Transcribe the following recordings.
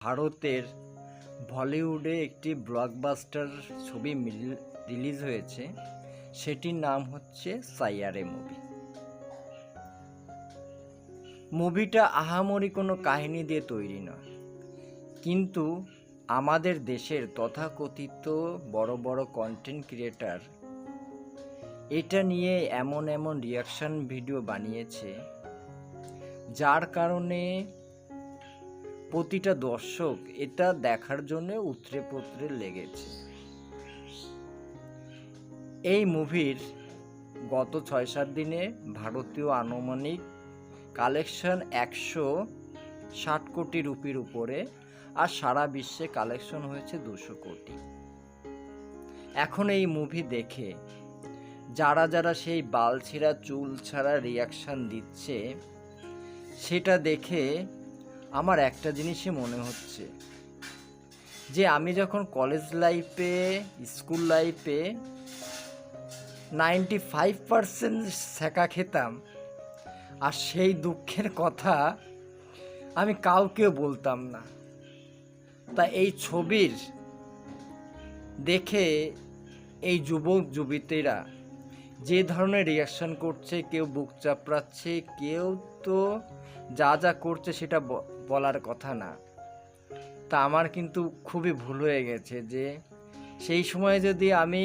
ভারতের বলিউডে একটি ব্লকবাস্টার ছবি রিলিজ হয়েছে, সেটির নাম হচ্ছে সাইয়ারে মুভি। মুভিটা আহামরি কোনো কাহিনী দিয়ে তৈরি নয়, কিন্তু আমাদের দেশের তথাকথিত বড় বড় কন্টেন্ট ক্রিয়েটার এটা নিয়ে এমন এমন রিয়াকশন ভিডিও বানিয়েছে, যার কারণে প্রতিটা দর্শক এটা দেখার জন্য উতরে পুতরে লেগেছে। এই মুভির গত 6-7 দিনে ভারতীয় আনুমানিক কালেকশন 160 কোটি রুপির উপরে, আর সারা বিশ্বে কালেকশন হয়েছে 200 কোটি। এখন এই মুভি দেখে যারা যারা সেই বাল ছিঁড়া চুল ছাড়া রিয়াকশন দিচ্ছে, সেটা দেখে আমার একটা জিনিসই মনে হচ্ছে যে আমি যখন কলেজ লাইফে, স্কুল লাইফে 95% ছ্যাঁকা খেতাম, আর সেই দুঃখের কথা আমি কাউকেও বলতাম না। তা এই ছবির দেখে এই যুবক যুবতীরা যে ধরনের রিয়াকশন করছে, কেউ বুক চাপড়াচ্ছে, কেউ তো যা যা করছে সেটা বলার কথা না। তা আমার কিন্তু খুবই ভুল হয়ে গেছে যে সেই সময় যদি আমি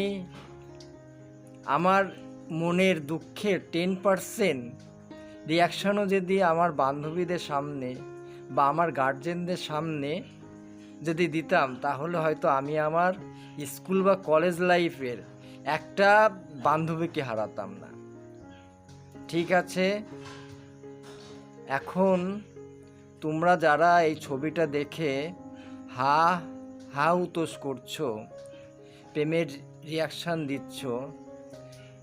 আমার মনের দুঃখের 10% রিয়াকশানও যদি আমার বান্ধবীদের সামনে বা আমার গার্জেনদের সামনে যদি দিতাম, তাহলে হয়তো আমি আমার স্কুল বা কলেজ লাইফের একটা বান্ধবীকে হারাতাম না। ঠিক আছে, এখন তোমরা যারা এই ছবিটা দেখে হা হা উতোষ করছো, প্রেমের রিয়াকশান দিচ্ছ,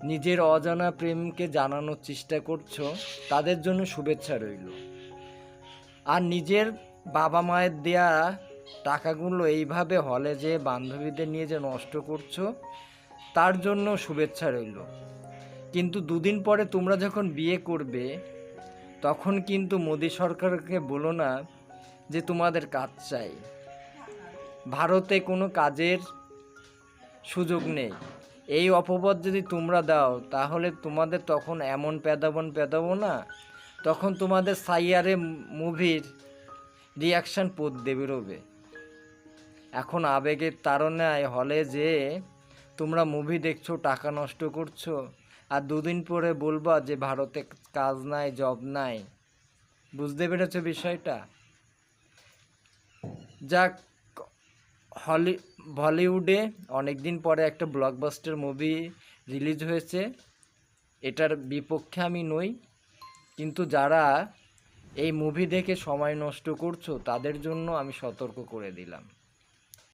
নিজের অজানা প্রেমকে জানানোর চেষ্টা করছো, তাদের জন্য শুভেচ্ছা রইল। আর নিজের বাবা মায়ের দেয়া টাকাগুলো এইভাবে হলে যে বান্ধবীদের নিয়ে যে নষ্ট করছো, তার জন্য শুভেচ্ছা রইল। কিন্তু 2 দিন পরে তোমরা যখন বিয়ে করবে, তখন কিন্তু মোদি সরকারকে বলো না যে তোমাদের কাজ চাই। ভারতে কোনো কাজের সুযোগ নেই। এই অপবাদ যদি তোমরা দাও, তাহলে তোমাদের তখন এমন পেদাবো না, তখন তোমাদের সাইয়ারে মুভির রিয়াকশান পদ্মে বেরোবে। এখন আবেগের তাড়নায় হলে যে তোমরা মুভি দেখছো, টাকা নষ্ট করছো, আর 2 দিন পরে বলবা যে ভারতে কাজ নাই, জব নাই। বুঝতে পেরেছো বিষয়টা? যাক, বলিউডে অনেক দিন পরে একটা ব্লকবাস্টার মুভি রিলিজ হয়েছে, এটার বিপক্ষে আমি নই, কিন্তু যারা এই মুভি দেখে সময় নষ্ট করছো, তাদের জন্য আমি সতর্ক করে দিলাম।